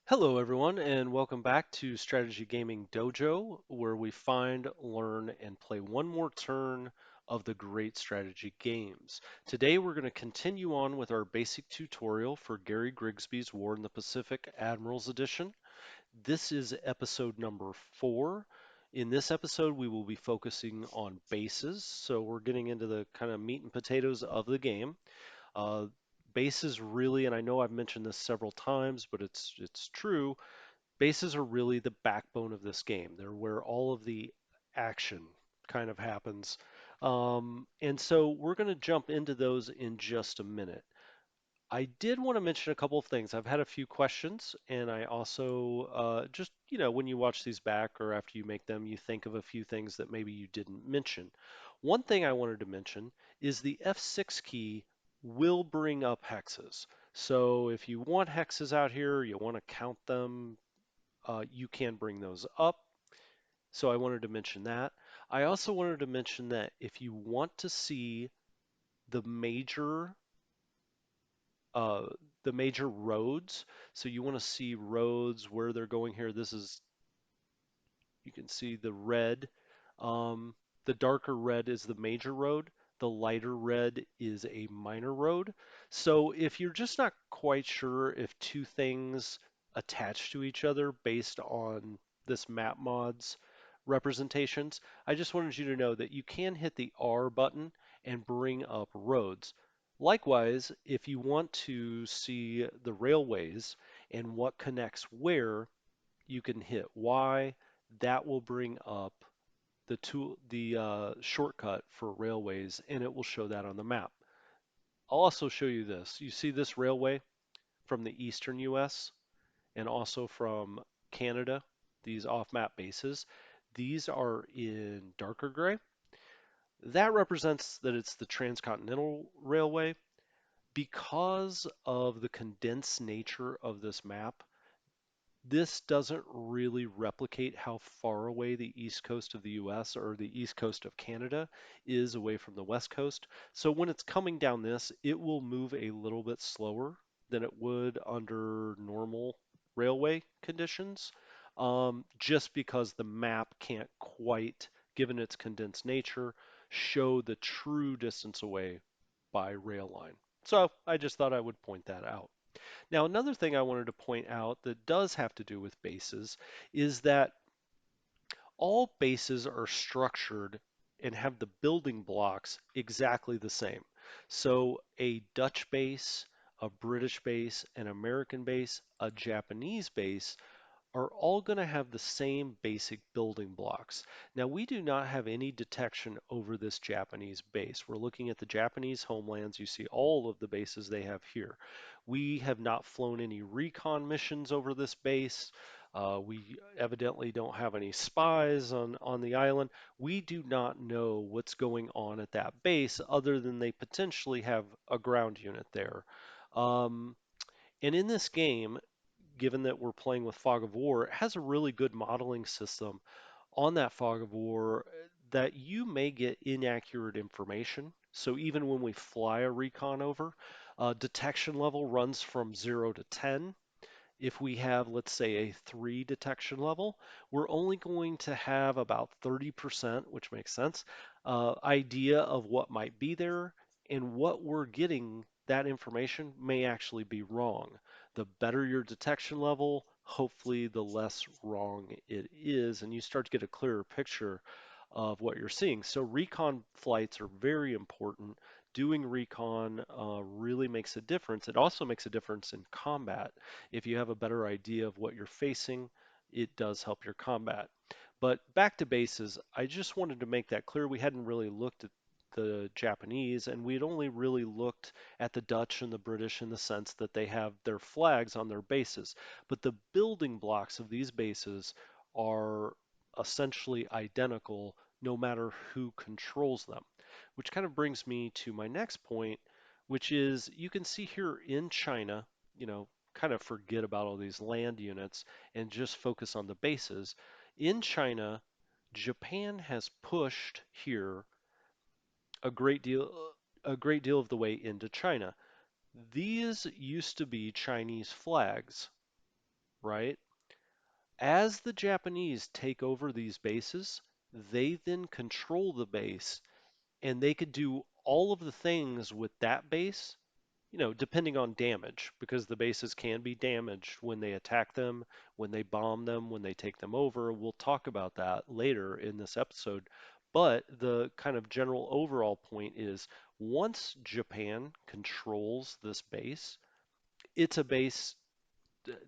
Hello, everyone, and welcome back to Strategy Gaming Dojo, where we find, learn, and play one more turn of the great strategy games. Today, we're going to continue on with our basic tutorial for Gary Grigsby's War in the Pacific Admirals Edition. This is episode number 4. In this episode, we will be focusing on bases, so we're getting into the kind of meat and potatoes of the game. Uh, Bases really, and I know I've mentioned this several times, but it's true. Bases are really the backbone of this game. They're where all of the action kind of happens. And so we're going to jump into those in just a minute. I did want to mention a couple of things. I've had a few questions, and I also just, when you watch these back or after you make them, you think of a few things that maybe you didn't mention. One thing I wanted to mention is the F6 key will bring up hexes. So if you want hexes out here, you want to count them, you can bring those up. So I wanted to mention that. I also wanted to mention that if you want to see the major uh, the major roads, so you want to see roads where they're going here. This is You can see the red. Um, the darker red is the major road. The lighter red is a minor road. So if you're just not quite sure if two things attach to each other based on this map mod's representations, I just wanted you to know that you can hit the R button and bring up roads. Likewise, if you want to see the railways and what connects where, you can hit Y. That will bring up the shortcut for railways, and it will show that on the map. I'll also show you this. You see this railway from the eastern U.S. and also from Canada, these off-map bases. These are in darker gray. That represents that it's the Transcontinental Railway. Because of the condensed nature of this map, this doesn't really replicate how far away the east coast of the US or the east coast of Canada is away from the west coast. So when it's coming down this, it will move a little bit slower than it would under normal railway conditions, just because the map can't quite, given its condensed nature, show the true distance away by rail line. So I just thought I would point that out. Now, another thing I wanted to point out that does have to do with bases is that all bases are structured and have the building blocks exactly the same. So a Dutch base, a British base, an American base, a Japanese base are all going to have the same basic building blocks. Now, we do not have any detection over this Japanese base. We're looking at the Japanese homelands. You see all of the bases they have here. We have not flown any recon missions over this base. We evidently don't have any spies on the island. We do not know what's going on at that base other than they potentially have a ground unit there. Um, and in this game, given that we're playing with Fog of War, it has a really good modeling system on that Fog of War that you may get inaccurate information. So even when we fly a recon over, detection level runs from 0 to 10. If we have, let's say, a 3 detection level, we're only going to have about 30%, which makes sense, idea of what might be there, and what we're getting, that information may actually be wrong. The better your detection level, hopefully the less wrong it is, and you start to get a clearer picture of what you're seeing. So recon flights are very important. Doing recon really makes a difference. It also makes a difference in combat. If you have a better idea of what you're facing, it does help your combat. But back to bases, I just wanted to make that clear. We hadn't really looked at the Japanese, and we had only really looked at the Dutch and the British in the sense that they have their flags on their bases. But the building blocks of these bases are essentially identical no matter who controls them. Which kind of brings me to my next point, which is you can see here in China, kind of forget about all these land units and just focus on the bases. In China, Japan has pushed here a great deal a great deal of the way into China. These used to be Chinese flags. right? As the Japanese take over these bases, they then control the base and they could do all of the things with that base, depending on damage, because the bases can be damaged when they attack them, when they bomb them, when they take them over. We'll talk about that later in this episode. But the kind of general overall point is once Japan controls this base, it's a base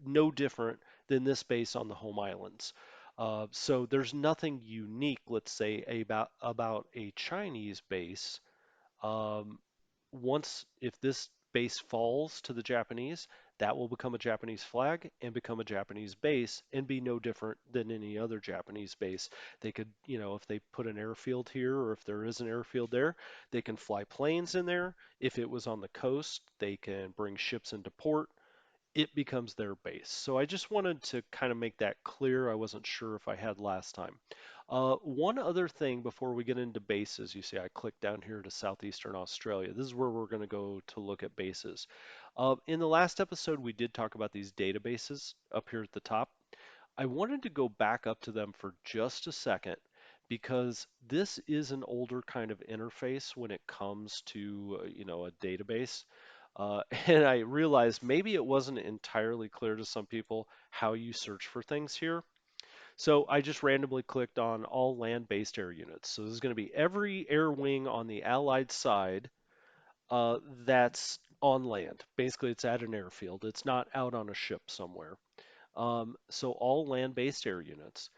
no different than this base on the home islands. So there's nothing unique, let's say, about a Chinese base once if this base falls to the Japanese, that will become a Japanese flag and become a Japanese base and be no different than any other Japanese base. They could, if they put an airfield here or if there is an airfield there, they can fly planes in there. If it was on the coast, they can bring ships into port. It becomes their base. So I just wanted to kind of make that clear. I wasn't sure if I had last time. One other thing before we get into bases, you see I clicked down here to Southeastern Australia. This is where we're going to go to look at bases. In the last episode, we did talk about these databases up here at the top. I wanted to go back up to them for just a second because this is an older kind of interface when it comes to, a database. And I realized maybe it wasn't entirely clear to some people how you search for things here. So I just randomly clicked on all land-based air units. So this is going to be every air wing on the Allied side that's on land. Basically, it's at an airfield. It's not out on a ship somewhere. So all land-based air units.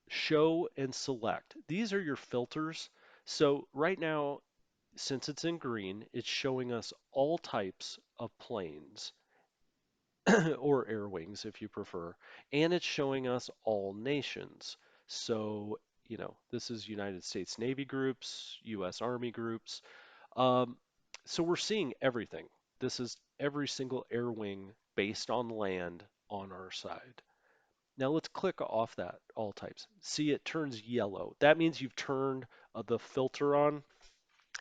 Show and select. These are your filters. So right now, since it's in green, it's showing us all types of planes or air wings if you prefer, and it's showing us all nations. So, this is United States Navy groups, U.S. Army groups. Um, so we're seeing everything. This is every single air wing based on land on our side. Now let's click off that all types. See, it turns yellow. That means you've turned the filter on.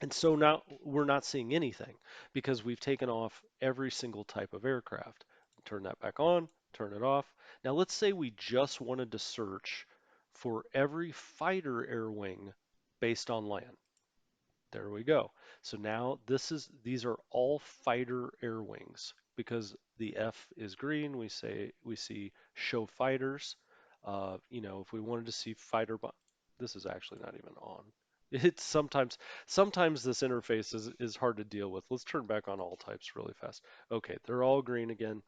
And so now we're not seeing anything because we've taken off every single type of aircraft. Turn that back on, turn it off. Now let's say we just wanted to search for every fighter air wing based on land. There we go. So now these are all fighter air wings because the F is green. We see show fighters. If we wanted to see this is actually not even on. It's sometimes this interface is hard to deal with. Let's turn back on all types really fast. Okay, they're all green again.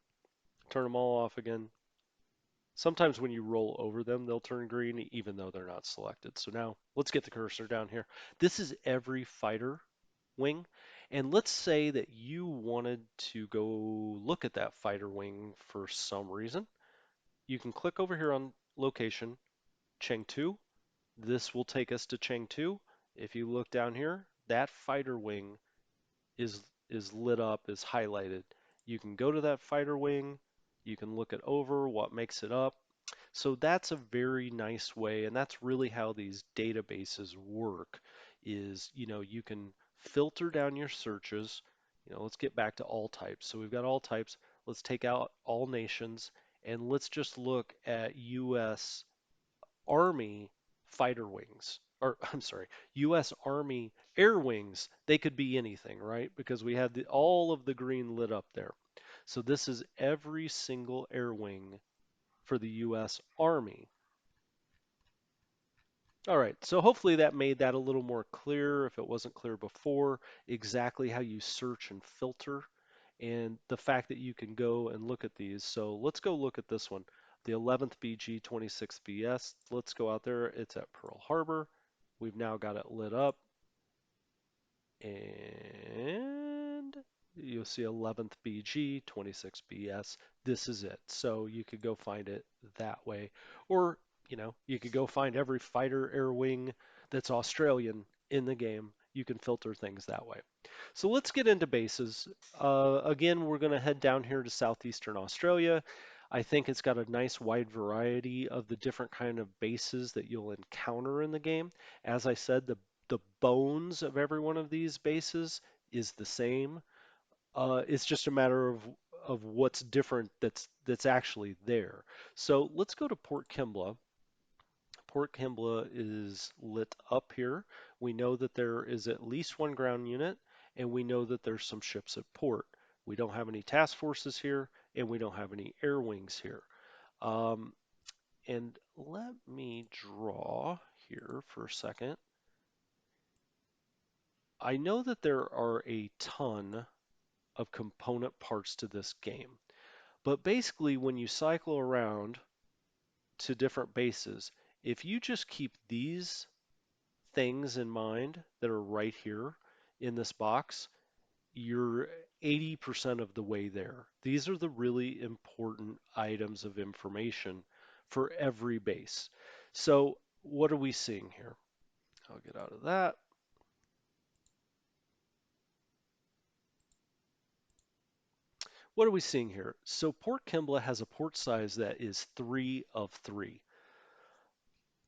Turn them all off again. Sometimes when you roll over them, they'll turn green even though they're not selected. So now let's get the cursor down here. This is every fighter wing. And let's say that you wanted to go look at that fighter wing for some reason. You can click over here on location, Chengdu. This will take us to Chengdu. If you look down here, that fighter wing is is lit up, is highlighted. You can go to that fighter wing, you can look it over, what makes it up. So that's a very nice way, and that's really how these databases work is, you can filter down your searches. Let's get back to all types. So we've got all types. Let's take out all nations, and let's just look at U.S. Army fighter wings, or I'm sorry, U.S. Army air wings. They could be anything, right? Because we had all of the green lit up there. So this is every single air wing for the U.S. Army. All right, so hopefully that made that a little more clear if it wasn't clear before, exactly how you search and filter and the fact that you can go and look at these. So let's go look at this one, the 11th BG 26th BS. Let's go out there. It's at Pearl Harbor. We've now got it lit up and you'll see 11th BG 26 BS. This is it. So you could go find it that way. Or, you could go find every fighter air wing that's Australian in the game. You can filter things that way. So let's get into bases. Again, we're going to head down here to southeastern Australia. I think it's got a nice wide variety of the different kind of bases that you'll encounter in the game. As I said, the bones of every one of these bases is the same. It's just a matter of what's different that's actually there. So let's go to Port Kembla. Port Kembla is lit up here. We know that there is at least one ground unit, and we know that there's some ships at port. We don't have any task forces here, and we don't have any air wings here. Um, and let me draw here for a second. I know that there are a ton of component parts to this game, but basically when you cycle around to different bases, if you just keep these things in mind that are right here in this box, you're 80% of the way there. These are the really important items of information for every base. So what are we seeing here? I'll get out of that. What are we seeing here? So Port Kembla has a port size that is 3 of 3.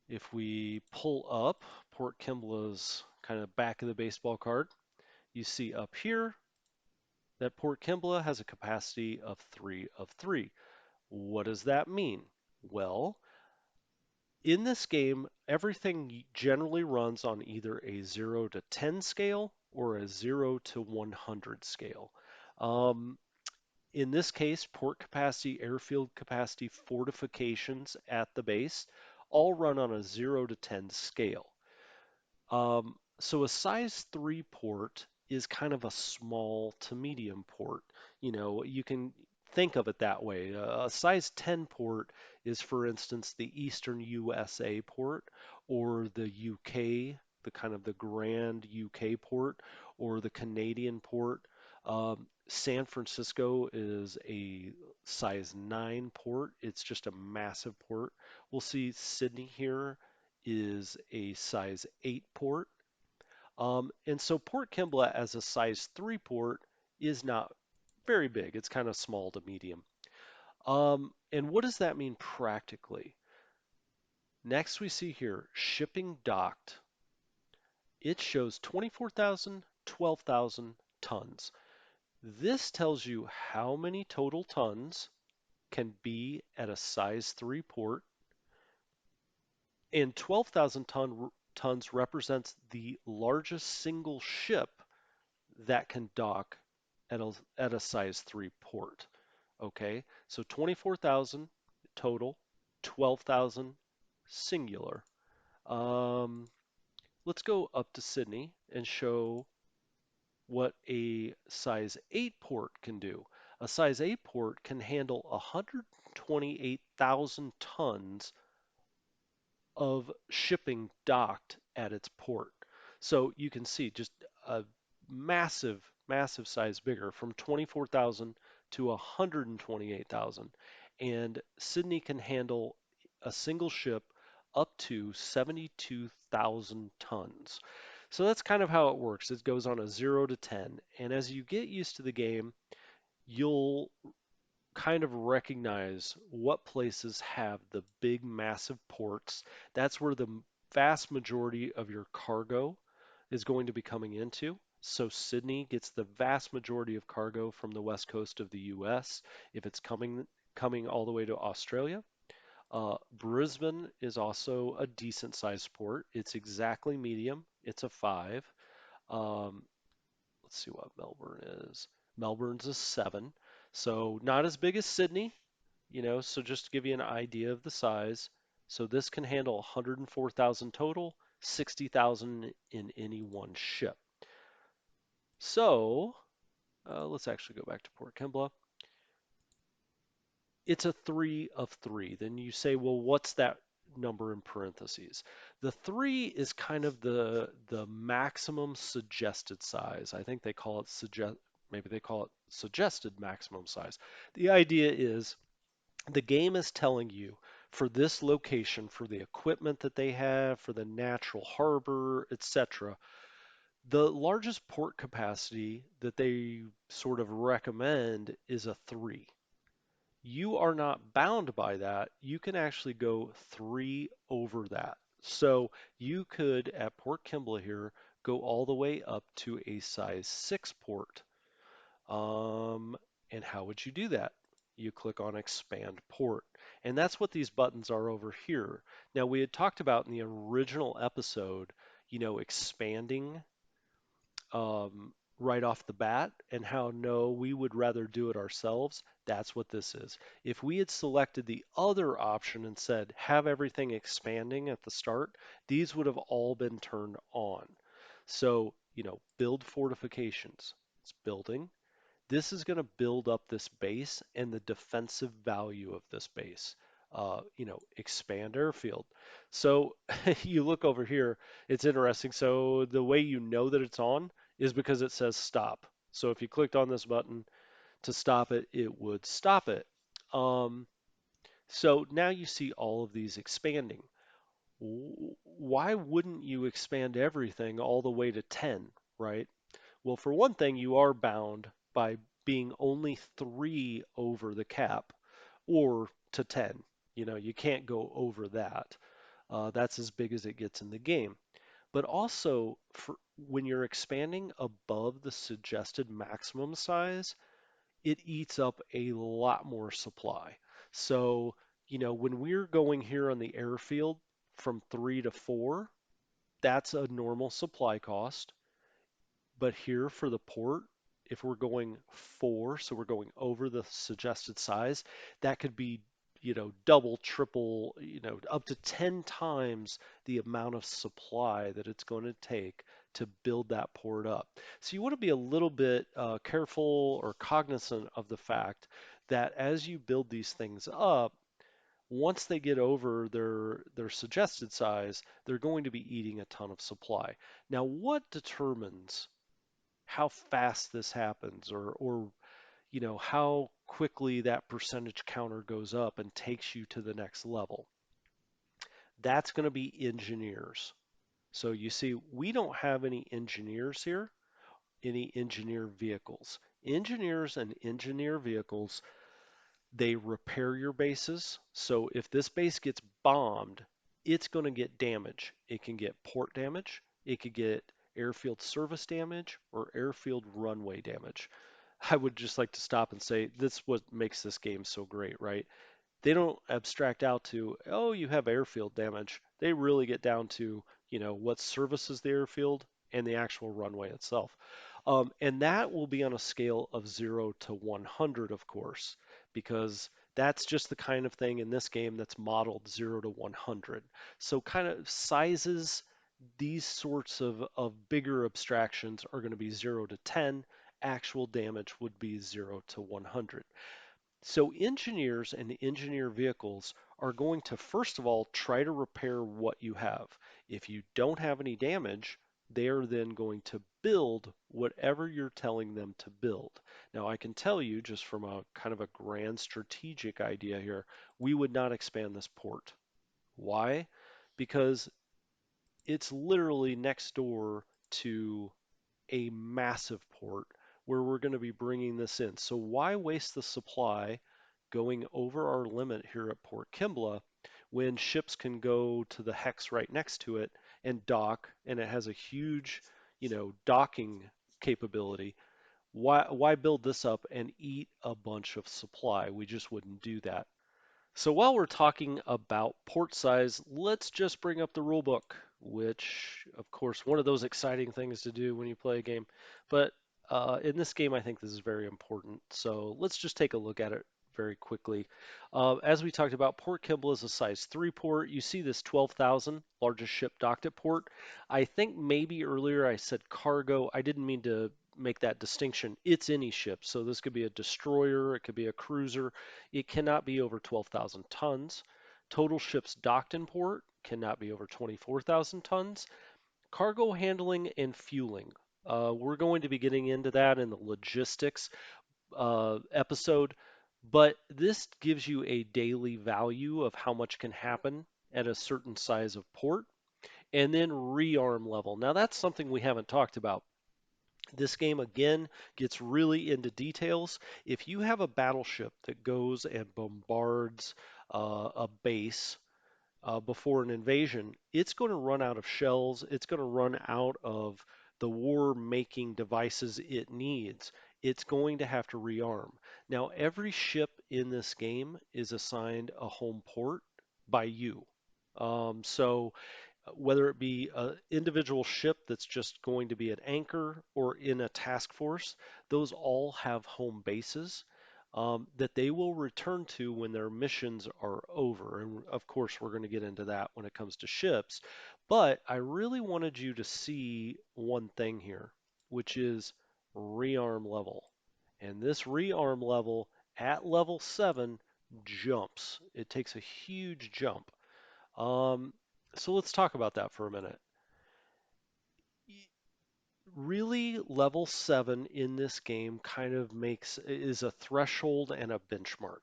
If we pull up Port Kembla's kind of back of the baseball card, you see up here that Port Kembla has a capacity of 3 of 3. What does that mean? Well, in this game, everything generally runs on either a 0 to 10 scale or a 0 to 100 scale. Um, in this case, port capacity, airfield capacity, fortifications at the base all run on a 0 to 10 scale. So a size 3 port is kind of a small to medium port. You know, you can think of it that way. A size 10 port is, for instance, the Eastern USA port or the UK, the kind of the grand UK port, or the Canadian port. San Francisco is a size 9 port. It's just a massive port. We'll see Sydney here is a size 8 port. And so Port Kembla as a size 3 port is not very big. It's kind of small to medium. And what does that mean practically? Next we see here, shipping docked. It shows 24,000, 12,000 tons. This tells you how many total tons can be at a size 3 port, and 12,000 tons represents the largest single ship that can dock at a size 3 port. Okay, so 24,000 total, 12,000 singular. Um, let's go up to Sydney and show what a size 8 port can do. A size 8 port can handle 128,000 tons of shipping docked at its port. So you can see just a massive, massive size bigger from 24,000 to 128,000. And Sydney can handle a single ship up to 72,000 tons. So that's kind of how it works. It goes on a 0 to 10. And as you get used to the game, you'll kind of recognize what places have the big, massive ports. That's where the vast majority of your cargo is going to be coming into. So Sydney gets the vast majority of cargo from the west coast of the US if it's coming all the way to Australia. Brisbane is also a decent sized port. It's exactly medium. It's a 5. Um, let's see what Melbourne is. Melbourne's a 7. So not as big as Sydney, so just to give you an idea of the size. So this can handle 104,000 total, 60,000 in any one ship. So let's actually go back to Port Kembla. It's a 3 of 3. Then you say, well, what's that number in parentheses? The 3 is kind of the maximum suggested size. I think they call it maybe they call it suggested maximum size. The idea is the game is telling you for this location, for the equipment that they have, for the natural harbor, etc., the largest port capacity that they sort of recommend is a 3. You are not bound by that. You can actually go 3 over that. So you could, at Port Kembla here, go all the way up to a size 6 port. Um, And how would you do that? You click on Expand Port. And that's what these buttons are over here. Now, we had talked about in the original episode, expanding right off the bat and how no, we would rather do it ourselves. That's what this is. If we had selected the other option and said have everything expanding at the start, these would have all been turned on. So, build fortifications. It's building. This is going to build up this base and the defensive value of this base. Expand airfield. So you look over here, it's interesting. So the way you know that it's on is because it says stop. So if you clicked on this button to stop it, it would stop it. Um, so now you see all of these expanding. Why wouldn't you expand everything all the way to 10, right? Well, for one thing, you are bound by being only 3 over the cap or to 10. You can't go over that. That's as big as it gets in the game. But also, when you're expanding above the suggested maximum size, it eats up a lot more supply. So, when we're going here on the airfield from 3 to 4, that's a normal supply cost. But here for the port, if we're going 4, so we're going over the suggested size, that could be, double, triple, up to 10 times the amount of supply that it's going to take to build that port up. So you want to be a little bit careful or cognizant of the fact that as you build these things up, once they get over their suggested size, they're going to be eating a ton of supply. Now, what determines how fast this happens or how quickly that percentage counter goes up and takes you to the next level? That's going to be engineers. So you see, we don't have any engineers here, any engineer vehicles. Engineers and engineer vehicles, they repair your bases. So if this base gets bombed, it's going to get damage. It can get port damage, it could get airfield service damage, or airfield runway damage. I would just like to stop and say this is what makes this game so great, right? They don't abstract out to, oh, you have airfield damage. They really get down to, what services the airfield and the actual runway itself. And that will be on a scale of 0 to 100, of course, because that's just the kind of thing in this game that's modeled 0 to 100. So kind of sizes, these sorts of bigger abstractions are going to be 0 to 10. Actual damage would be 0 to 100. So engineers and engineer vehicles are going to, first of all, try to repair what you have. If you don't have any damage, they are then going to build whatever you're telling them to build. Now, I can tell you, just from a kind of a grand strategic idea here, we would not expand this port. Why? Because it's literally next door to a massive port where we're going to be bringing this in. So why waste the supply going over our limit here at Port Kembla when ships can go to the hex right next to it and dock, and it has a huge, docking capability? Why build this up and eat a bunch of supply? We just wouldn't do that. So while we're talking about port size, let's just bring up the rule book, which, of course, one of those exciting things to do when you play a game. But in this game, I think this is very important. So let's just take a look at it very quickly. As we talked about, Port Kimball is a size 3 port. You see this 12,000, largest ship docked at port. I think maybe earlier I said cargo. I didn't mean to make that distinction. It's any ship. So this could be a destroyer, it could be a cruiser. It cannot be over 12,000 tons. Total ships docked in port cannot be over 24,000 tons. Cargo handling and fueling. We're going to be getting into that in the logistics episode, but this gives you a daily value of how much can happen at a certain size of port. And then rearm level. Now, that's something we haven't talked about. This game again gets really into details. If you have a battleship that goes and bombards a base before an invasion, it's going to run out of shells. It's going to run out of the war making devices it needs. it's going to have to rearm. Now, every ship in this game is assigned a home port by you. So whether it be an individual ship that's just going to be at anchor or in a task force, those all have home bases that they will return to when their missions are over. And of course, we're going to get into that when it comes to ships. But I really wanted you to see one thing here, which is rearm level. And this rearm level at level 7 jumps. It takes a huge jump. Um, so let's talk about that for a minute. Really, level 7 in this game kind of is a threshold and a benchmark.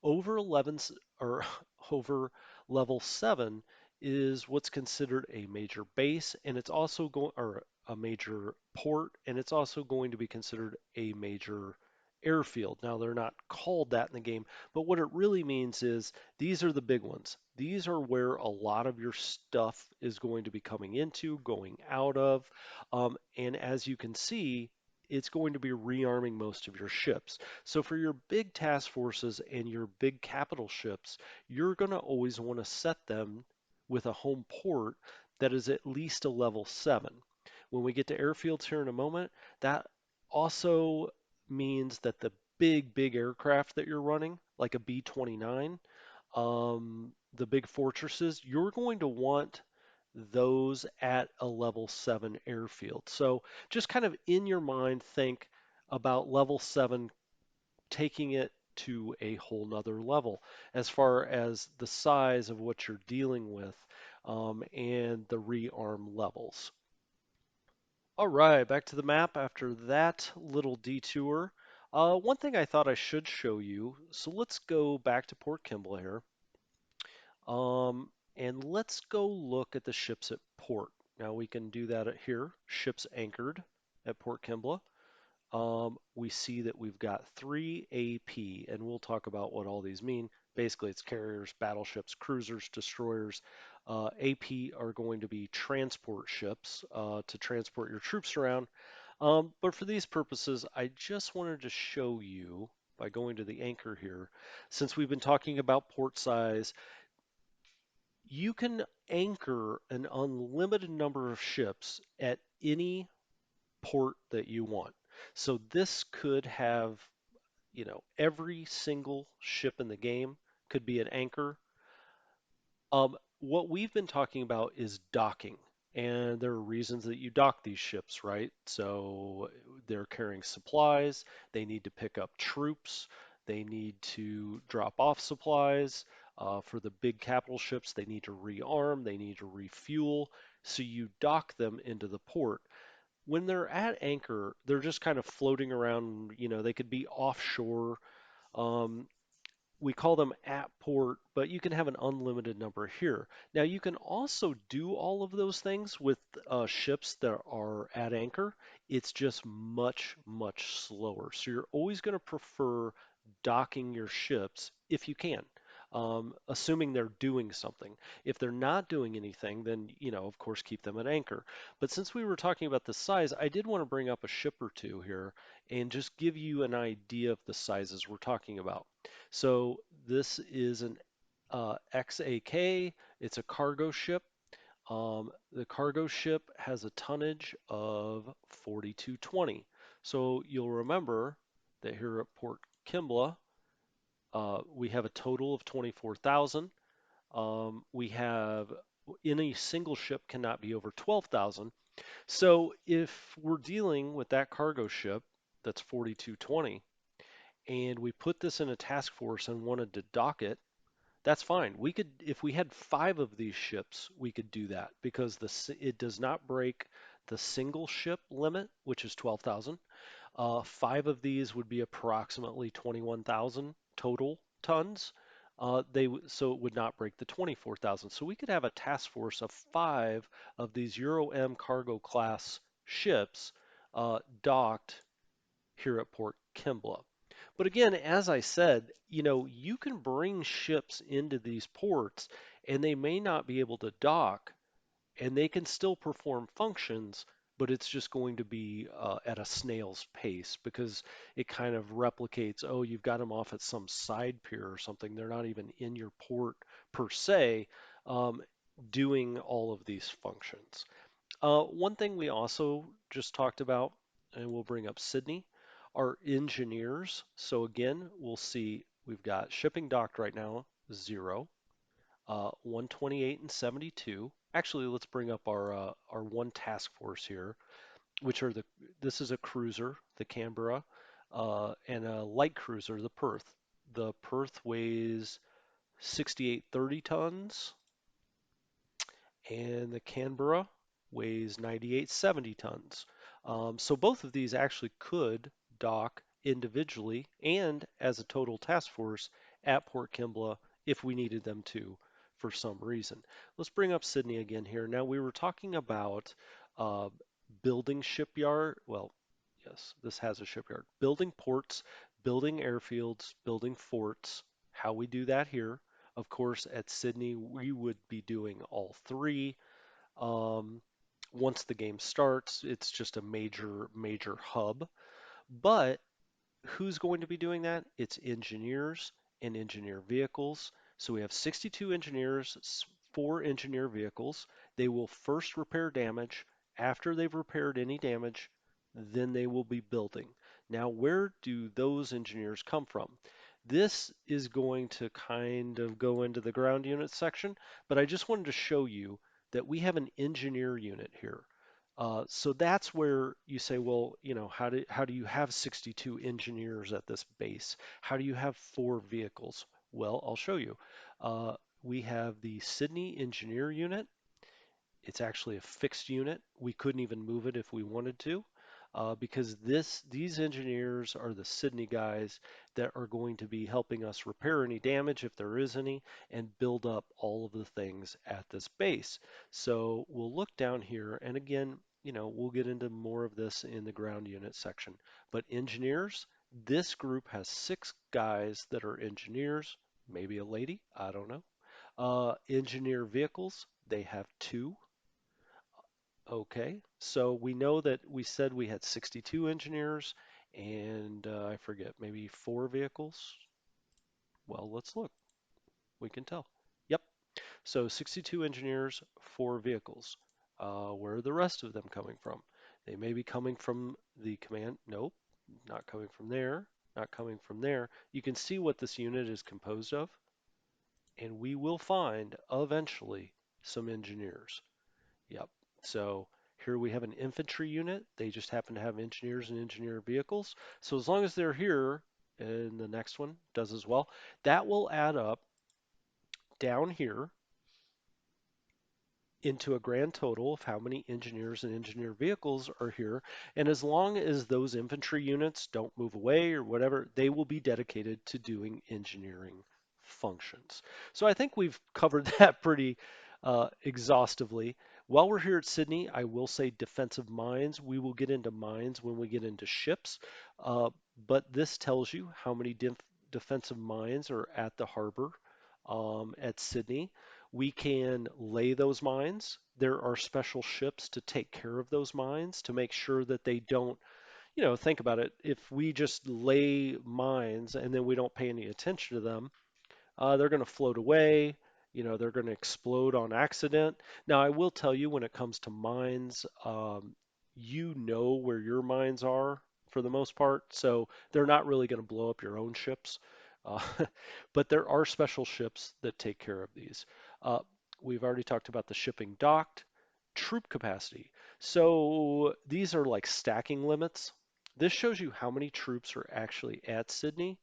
Over 11 or over level 7 is what's considered a major base, and it's also going or a major port, and it's also going to be considered a major airfield. Now, they're not called that in the game, but what it really means is these are the big ones. These are where a lot of your stuff is going to be coming into, going out of. And as you can see, it's going to be rearming most of your ships. So for your big task forces and your big capital ships, you're going to always want to set them with a home port that is at least a level 7. When we get to airfields here in a moment, that also means that the big aircraft that you're running, like a B-29, the big fortresses, you're going to want those at a level 7 airfield. So just kind of in your mind, think about level 7 taking it to a whole nother level as far as the size of what you're dealing with and the rearm levels. All right, back to the map after that little detour. One thing I thought I should show you, so let's go back to Port Kembla here. And let's go look at the ships at port. Now we can do that here. Ships anchored at Port Kembla. We see that we've got 3 AP, and we'll talk about what all these mean. Basically, it's carriers, battleships, cruisers, destroyers. AP are going to be transport ships to transport your troops around. But for these purposes, I just wanted to show you by going to the anchor here, since we've been talking about port size, you can anchor an unlimited number of ships at any port that you want. So this could have, every single ship in the game could be an anchor. What we've been talking about is docking, and there are reasons that you dock these ships, right? So they're carrying supplies, they need to pick up troops, they need to drop off supplies. For the big capital ships, they need to rearm, they need to refuel. So you dock them into the port. When they're at anchor, they're just kind of floating around, they could be offshore. Um, we call them at port, but you can have an unlimited number here. Now you can also do all of those things with ships that are at anchor. It's just much slower. So you're always going to prefer docking your ships if you can, assuming they're doing something. If they're not doing anything, then, of course, keep them at anchor. But since we were talking about the size, I did want to bring up a ship or two here and just give you an idea of the sizes we're talking about. So this is an XAK. It's a cargo ship. The cargo ship has a tonnage of 4220. So you'll remember that here at Port Kembla, we have a total of 24,000. We have any single ship cannot be over 12,000. So if we're dealing with that cargo ship that's 4220, and we put this in a task force and wanted to dock it, that's fine. We could, if we had 5 of these ships, we could do that because it does not break the single ship limit, which is 12,000. 5 of these would be approximately 21,000 total tons. So it would not break the 24,000. So we could have a task force of 5 of these Euro M cargo class ships docked here at Port Kembla. But again, as I said, you can bring ships into these ports and they may not be able to dock and they can still perform functions, but it's just going to be at a snail's pace because it kind of replicates, oh, you've got them off at some side pier or something. They're not even in your port per se, um, doing all of these functions. One thing we also just talked about, and we'll bring up Sydney, are engineers. So again, we'll see we've got shipping docked right now, 0, 128 and 72. Actually, let's bring up our one task force here, which are this is a cruiser, the Canberra, and a light cruiser, the Perth. The Perth weighs 6830 tons, and the Canberra weighs 9870 tons. So both of these actually could dock individually and as a total task force at Port Kembla if we needed them to for some reason. Let's bring up Sydney again here. Now we were talking about uh, building shipyard. Well, yes, this has a shipyard. Building ports, building airfields, building forts. How we do that here. Of course, at Sydney, we would be doing all three. Um, Once the game starts, it's just a major hub. But who's going to be doing that? It's engineers and engineer vehicles. So we have 62 engineers, 4 engineer vehicles. They will first repair damage. After they've repaired any damage, then they will be building. Now, where do those engineers come from? This is going to kind of go into the ground unit section, but I just wanted to show you that we have an engineer unit here. So that's where you say, well, how do you have 62 engineers at this base? How do you have 4 vehicles? Well, I'll show you. Uh, we have the Sydney Engineer Unit. It's actually a fixed unit. We couldn't even move it if we wanted to, because these engineers are the Sydney guys that are going to be helping us repair any damage if there is any and build up all of the things at this base. So we'll look down here, and again, we'll get into more of this in the ground unit section. But engineers, this group has 6 guys that are engineers, maybe a lady, I don't know. Engineer vehicles, they have 2. Okay, so we know that we said we had 62 engineers and I forget, maybe 4 vehicles. Well, let's look. We can tell. Yep, so 62 engineers, 4 vehicles. Where are the rest of them coming from? They may be coming from the command. Nope, not coming from there, not coming from there. You can see what this unit is composed of, and we will find eventually some engineers. Yep. So here we have an infantry unit. They just happen to have engineers and engineer vehicles. So as long as they're here, and the next one does as well, that will add up down here into a grand total of how many engineers and engineer vehicles are here. And as long as those infantry units don't move away or whatever, they will be dedicated to doing engineering functions. So I think we've covered that pretty exhaustively. While we're here at Sydney, I will say defensive mines. We will get into mines when we get into ships, but this tells you how many defensive mines are at the harbor at Sydney. We can lay those mines. There are special ships to take care of those mines to make sure that they don't, think about it. If we just lay mines and then we don't pay any attention to them, they're going to float away. They're going to explode on accident. Now, I will tell you when it comes to mines, you know where your mines are for the most part, so they're not really going to blow up your own ships. Uh, but there are special ships that take care of these. Uh, we've already talked about the shipping docked, troop capacity. So these are like stacking limits. This shows you how many troops are actually at Sydney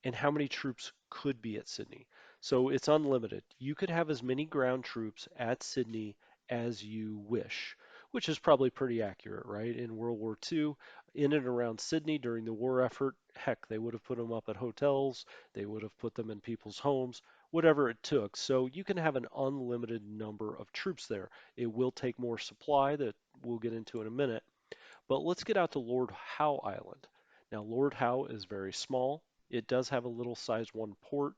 and how many troops could be at Sydney. So it's unlimited. You could have as many ground troops at Sydney as you wish, which is probably pretty accurate, right? In World War II, in and around Sydney during the war effort, heck, they would have put them up at hotels, they would have put them in people's homes, whatever it took. So you can have an unlimited number of troops there. It will take more supply that we'll get into in a minute, but let's get out to Lord Howe Island. Now, Lord Howe is very small. It does have a little size 1 port.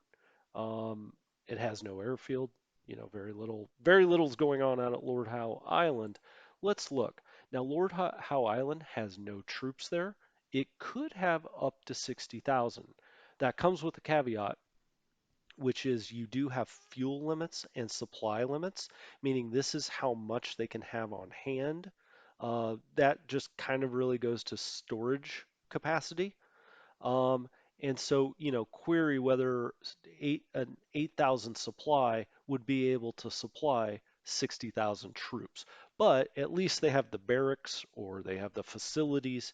Um, it has no airfield. Very little is going on out at Lord Howe Island. Let's look. Now, Lord Howe Island has no troops there. It could have up to 60,000. That comes with a caveat, which is you do have fuel limits and supply limits, meaning this is how much they can have on hand. That just kind of really goes to storage capacity. Um, and so, query whether an 8,000 supply would be able to supply 60,000 troops. But at least they have the barracks or they have the facilities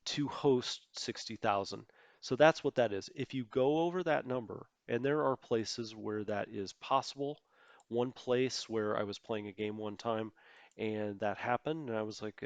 to host 60,000. So that's what that is. If you go over that number, and there are places where that is possible. One place where I was playing a game one time and that happened, and I was like,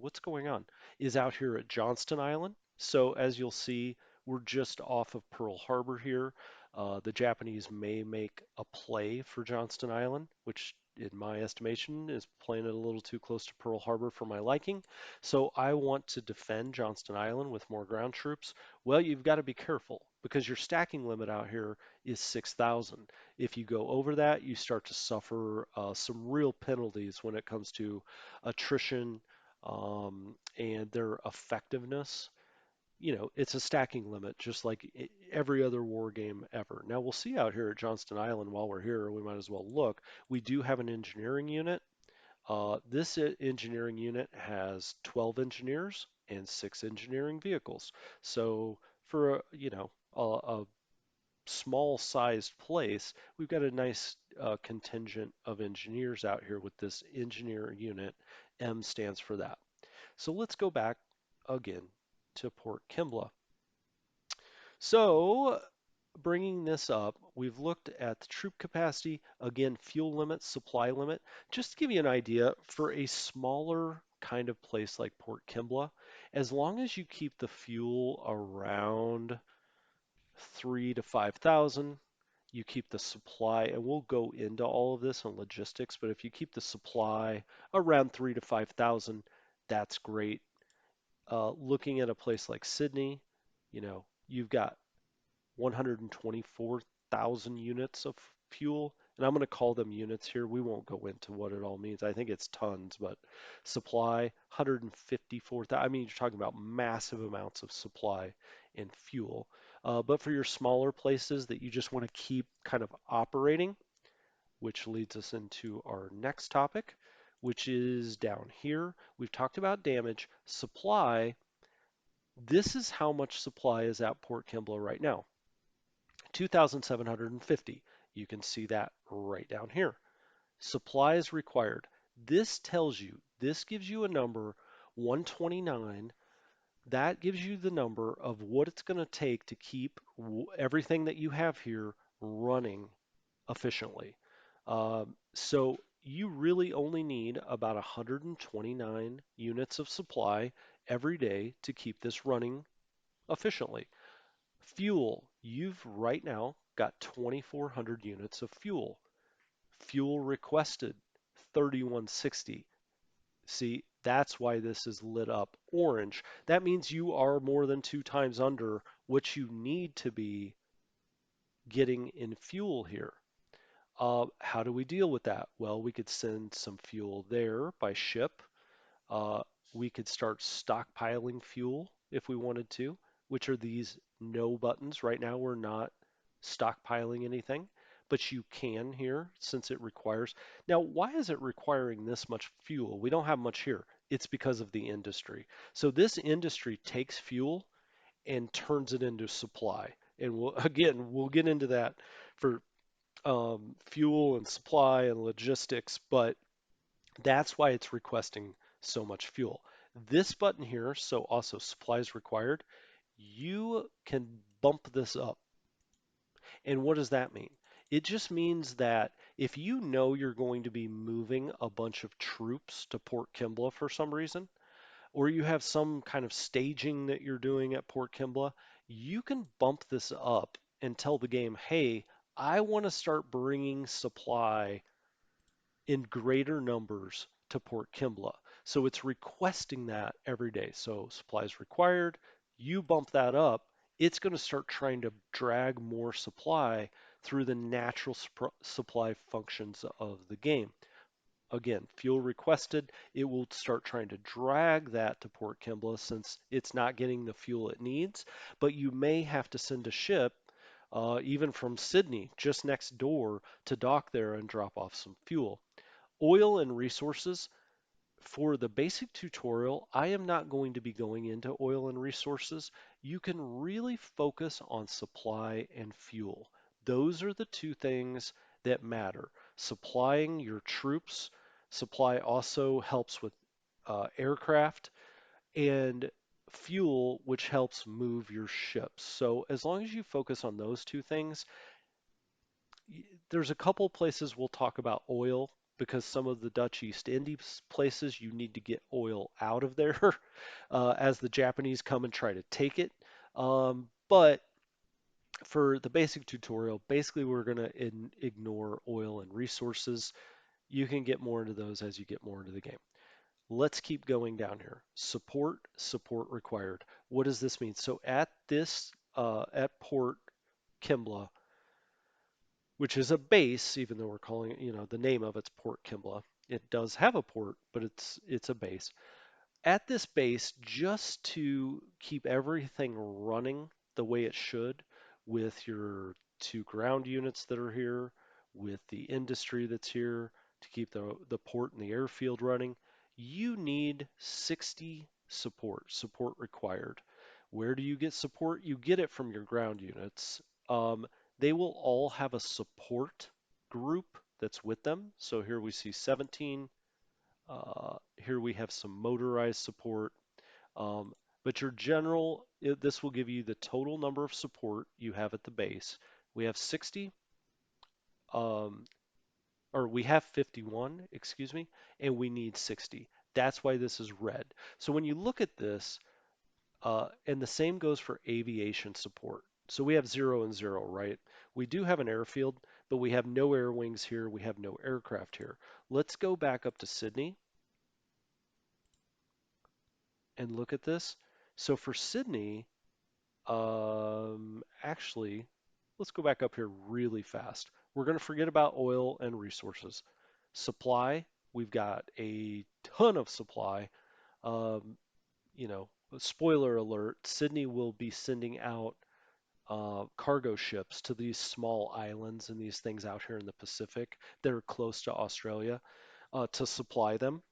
what's going on? Is out here at Johnston Island. So as you'll see, we're just off of Pearl Harbor here. The Japanese may make a play for Johnston Island, which in my estimation is playing it a little too close to Pearl Harbor for my liking. So I want to defend Johnston Island with more ground troops. Well, you've got to be careful because your stacking limit out here is 6,000. If you go over that, you start to suffer some real penalties when it comes to attrition and their effectiveness. It's a stacking limit, just like every other war game ever. Now, we'll see out here at Johnston Island while we're here, we might as well look. We do have an engineering unit. This engineering unit has 12 engineers and 6 engineering vehicles. So for a small sized place, we've got a nice contingent of engineers out here with this engineer unit. M stands for that. So let's go back again to Port Kembla. So bringing this up, we've looked at the troop capacity, again, fuel limit, supply limit. Just to give you an idea, for a smaller kind of place like Port Kembla, as long as you keep the fuel around 3 to 5,000, you keep the supply, and we'll go into all of this on logistics, but if you keep the supply around 3 to 5,000, that's great. Looking at a place like Sydney, you've got 124,000 units of fuel. And I'm going to call them units here. We won't go into what it all means. I think it's tons, but supply 154,000. I mean, you're talking about massive amounts of supply and fuel. But for your smaller places that you just want to keep kind of operating, which leads us into our next topic, which is down here. We've talked about damage. Supply, this is how much supply is at Port Kembla right now. 2,750. You can see that right down here. Supplies required. This gives you a number, 129. That gives you the number of what it's going to take to keep everything that you have here running efficiently. So you really only need about 129 units of supply every day to keep this running efficiently. Fuel, you've right now got 2,400 units of fuel. Fuel requested, 3,160. See, that's why this is lit up orange. That means you are more than 2 times under what you need to be getting in fuel here. How do we deal with that? Well, we could send some fuel there by ship. Uh, we could start stockpiling fuel if we wanted to, which are these no buttons. Right now, we're not stockpiling anything, but you can here since it requires. Now, why is it requiring this much fuel? We don't have much here. It's because of the industry. So this industry takes fuel and turns it into supply. And we'll get into that for fuel and supply and logistics, but that's why it's requesting so much fuel. This button here, so also supplies required, you can bump this up. And what does that mean? It just means that if you know you're going to be moving a bunch of troops to Port Kembla for some reason, or you have some kind of staging that you're doing at Port Kembla, you can bump this up and tell the game, hey, I want to start bringing supply in greater numbers to Port Kembla. So it's requesting that every day. So supplies required, you bump that up, it's going to start trying to drag more supply through the natural supply functions of the game. Again, fuel requested, it will start trying to drag that to Port Kembla since it's not getting the fuel it needs. But you may have to send a ship, even from Sydney, just next door, to dock there and drop off some fuel. Oil and resources. For the basic tutorial, I am not going to be going into oil and resources. You can really focus on supply and fuel. Those are the two things that matter. Supplying your troops, supply also helps with aircraft, and fuel, which helps move your ships. So as long as you focus on those two things, there's a couple places we'll talk about oil because some of the Dutch East Indies places you need to get oil out of there as the Japanese come and try to take it. But for the basic tutorial, basically we're going to ignore oil and resources. You can get more into those as you get more into the game. Let's keep going down here. Support required. What does this mean? So at Port Kembla, which is a base, even though we're calling it, the name of it's Port Kembla. It does have a port, but it's a base. At this base, just to keep everything running the way it should, with your two ground units that are here, with the industry that's here, to keep the port and the airfield running, you need 60 support required. Where do you get support? You get it from your ground units. Um, they will all have a support group that's with them. So here we see 17. Here we have some motorized support. But your general, this will give you the total number of support you have at the base. We have 60, um, or we have 51, excuse me, and we need 60. That's why this is red. So when you look at this, and the same goes for aviation support. So we have 0 and 0, right? We do have an airfield, but we have no air wings here. We have no aircraft here. Let's go back up to Sydney and look at this. So for Sydney, actually, let's go back up here really fast. We're going to forget about oil and resources. Supply, we've got a ton of supply. Um, Spoiler alert, Sydney will be sending out cargo ships to these small islands and these things out here in the Pacific that are close to Australia to supply them.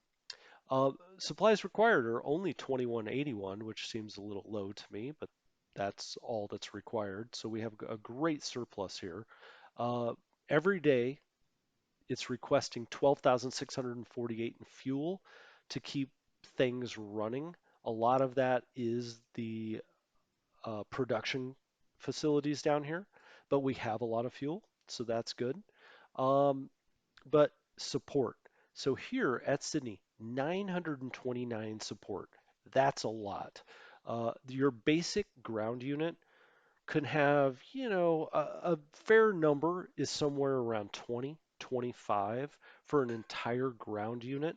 Supplies required are only 2181, which seems a little low to me, but that's all that's required. So we have a great surplus here. Uh, every day, it's requesting 12,648 in fuel to keep things running. A lot of that is the production facilities down here, but we have a lot of fuel, so that's good. Um, but support. So here at Sydney, 929 support. That's a lot. Your basic ground unit can have, a fair number is somewhere around 20, 25 for an entire ground unit.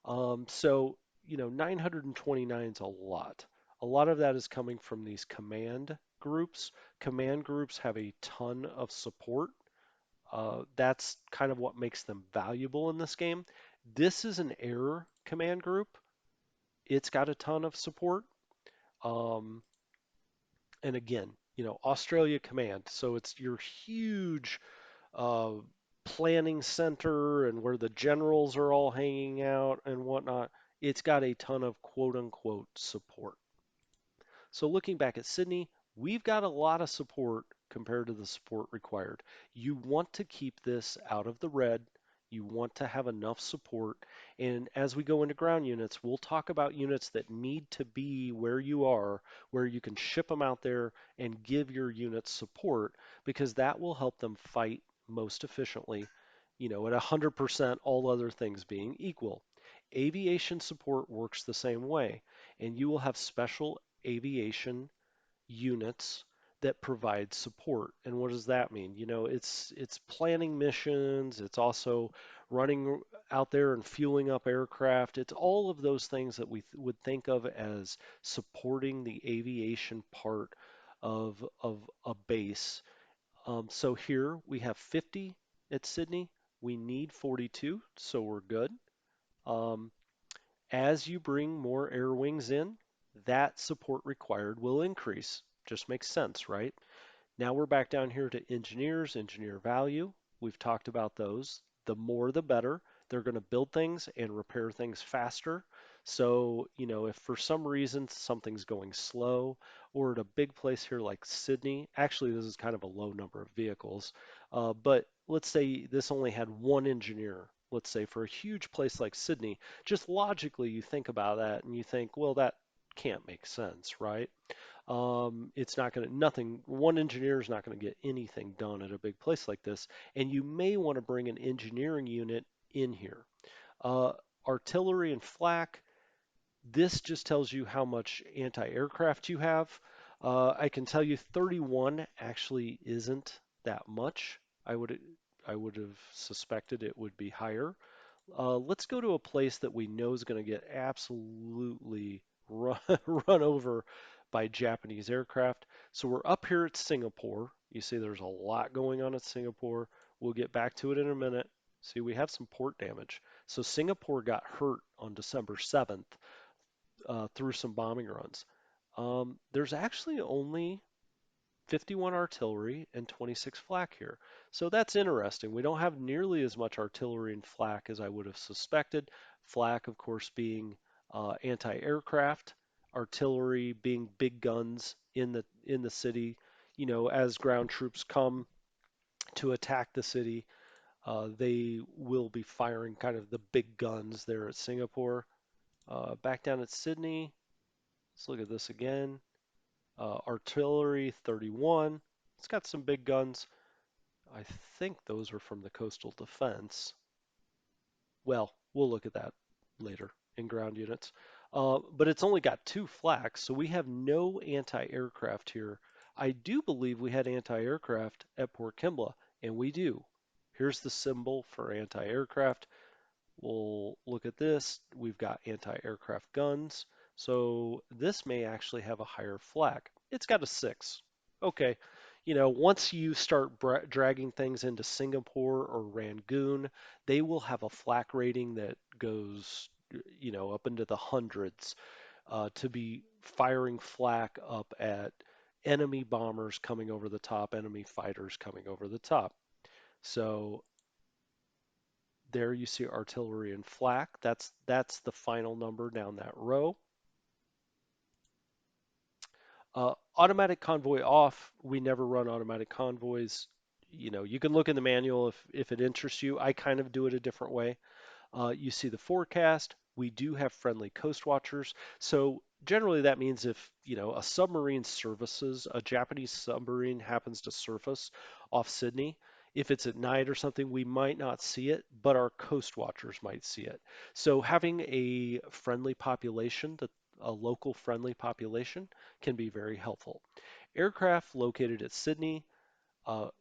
So, 929 is a lot. A lot of that is coming from these command groups. Command groups have a ton of support. That's kind of what makes them valuable in this game. This is an air command group. It's got a ton of support. Um, and again, Australia Command. So it's your huge uh, planning center and where the generals are all hanging out and whatnot. It's got a ton of quote unquote support. So looking back at Sydney, we've got a lot of support compared to the support required. You want to keep this out of the red. You want to have enough support. And as we go into ground units, we'll talk about units that need to be where you are, where you can ship them out there and give your units support, because that will help them fight most efficiently, at 100%, all other things being equal. Aviation support works the same way, and you will have special aviation units that provide support. And what does that mean? It's planning missions, it's also running out there and fueling up aircraft. It's all of those things that we would think of as supporting the aviation part of a base. So here we have 50 at Sydney. We need 42, so we're good. Um, as you bring more air wings in, that support required will increase. Just makes sense, right? Now we're back down here to engineers, engineer value. We've talked about those. The more the better. They're going to build things and repair things faster. So, if for some reason something's going slow, or at a big place here like Sydney, actually this is kind of a low number of vehicles, but let's say this only had one engineer. Let's say for a huge place like Sydney, just logically you think about that and you think, well, that can't make sense, right? It's not going to, nothing, one engineer is not going to get anything done at a big place like this. And you may want to bring an engineering unit in here. Uh, Artillery and flak, this just tells you how much anti-aircraft you have. I can tell you 31 actually isn't that much. I would I would have suspected it would be higher. Let's go to a place that we know is going to get absolutely run, run over by Japanese aircraft. So we're up here at Singapore. You see there's a lot going on at Singapore. We'll get back to it in a minute. See, we have some port damage. So Singapore got hurt on December 7th through some bombing runs. There's actually only 51 artillery and 26 flak here. So that's interesting. We don't have nearly as much artillery and flak as I would have suspected. Flak, of course, being anti-aircraft, artillery being big guns in the city. As ground troops come to attack the city, they will be firing kind of the big guns there at Singapore. Back down at Sydney, let's look at this again. Artillery 31. It's got some big guns. I think those are from the coastal defense. Well, we'll look at that later in ground units. But it's only got two flaks, so we have no anti-aircraft here. I do believe we had anti-aircraft at Port Kembla, and we do. Here's the symbol for anti-aircraft. We'll look at this. We've got anti-aircraft guns. So this may actually have a higher flak. It's got a 6. Okay. Once you start dragging things into Singapore or Rangoon, they will have a flak rating that goes, up into the hundreds to be firing flak up at enemy bombers coming over the top, enemy fighters coming over the top. So there you see artillery and flak. That's the final number down that row. Automatic convoy off. We never run automatic convoys. You can look in the manual if it interests you. I kind of do it a different way. You see the forecast. We do have friendly coast watchers. So generally that means if, a submarine surfaces, a Japanese submarine happens to surface off Sydney, if it's at night or something, we might not see it, but our coast watchers might see it. So having a friendly population, a local friendly population can be very helpful. Aircraft located at Sydney,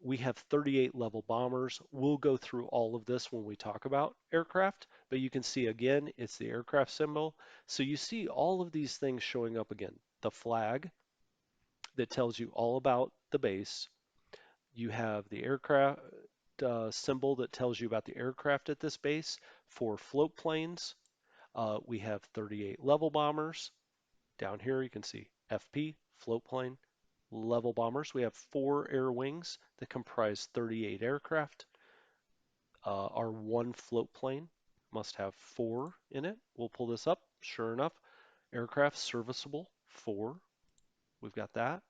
we have 38 level bombers. We'll go through all of this when we talk about aircraft, but you can see again, it's the aircraft symbol. So you see all of these things showing up again. The flag that tells you all about the base. You have the aircraft symbol that tells you about the aircraft at this base. For float planes, we have 38 level bombers. Down here you can see FP, float plane, level bombers. We have 4 air wings that comprise 38 aircraft. Our one float plane must have 4 in it. We'll pull this up. Sure enough, aircraft serviceable 4. We've got that.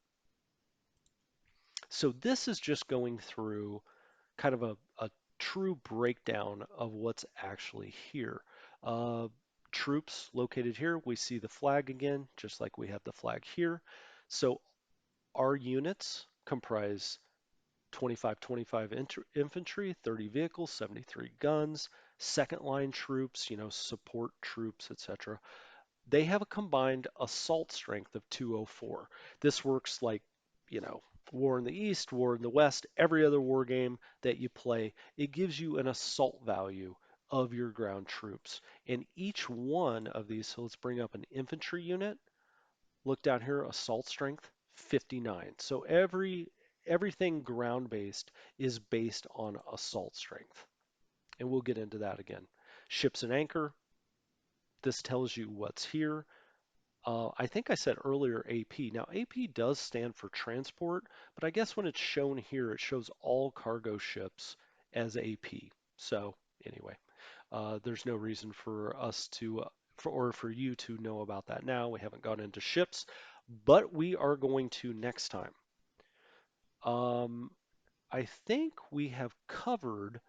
So this is just going through kind of a true breakdown of what's actually here. Uh, Troops located here, we see the flag again, just like we have the flag here. So our units comprise 25 infantry, 30 vehicles, 73 guns, second line troops, support troops, etc. They have a combined assault strength of 204. This works like, you know, War in the East, War in the West, every other war game that you play. It gives you an assault value of your ground troops. And each one of these, so let's bring up an infantry unit. Look down here, assault strength 59. So everything ground based is based on assault strength. And we'll get into that again. Ships and anchor. This tells you what's here. I think I said earlier AP. Now, AP does stand for transport, but I guess when it's shown here, it shows all cargo ships as AP. So anyway, there's no reason for us to, or for you to know about that now. We haven't gone into ships, but we are going to next time. Um, I think we have covered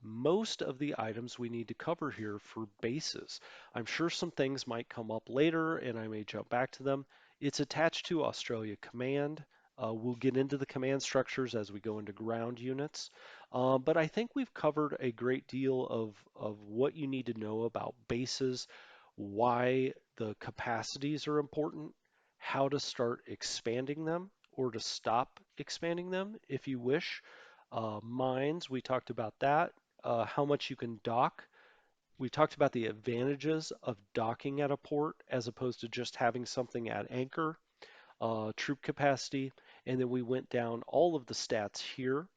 most of the items we need to cover here for bases. I'm sure some things might come up later and I may jump back to them. It's attached to Australia Command. We'll get into the command structures as we go into ground units. But I think we've covered a great deal of what you need to know about bases, why the capacities are important, how to start expanding them or to stop expanding them if you wish. Mines, we talked about that. How much you can dock. We talked about the advantages of docking at a port as opposed to just having something at anchor, troop capacity, and then we went down all of the stats here.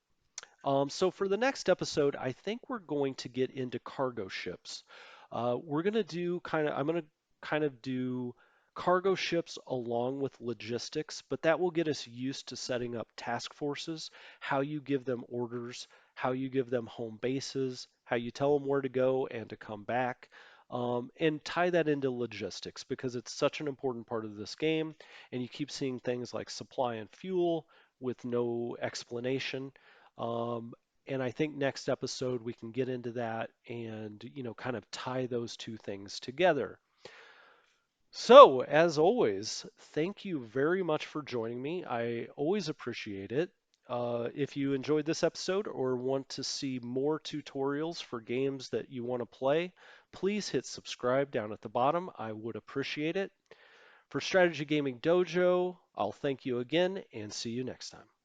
So for the next episode, I think we're going to get into cargo ships. We're going to do I'm going to kind of do cargo ships along with logistics, but that will get us used to setting up task forces, how you give them orders, how you give them home bases, how you tell them where to go and to come back, and tie that into logistics because it's such an important part of this game. And you keep seeing things like supply and fuel with no explanation. Um, and I think next episode we can get into that and, kind of tie those two things together. So, as always, thank you very much for joining me. I always appreciate it. If you enjoyed this episode or want to see more tutorials for games that you want to play, please hit subscribe down at the bottom. I would appreciate it. For Strategy Gaming Dojo, I'll thank you again and see you next time.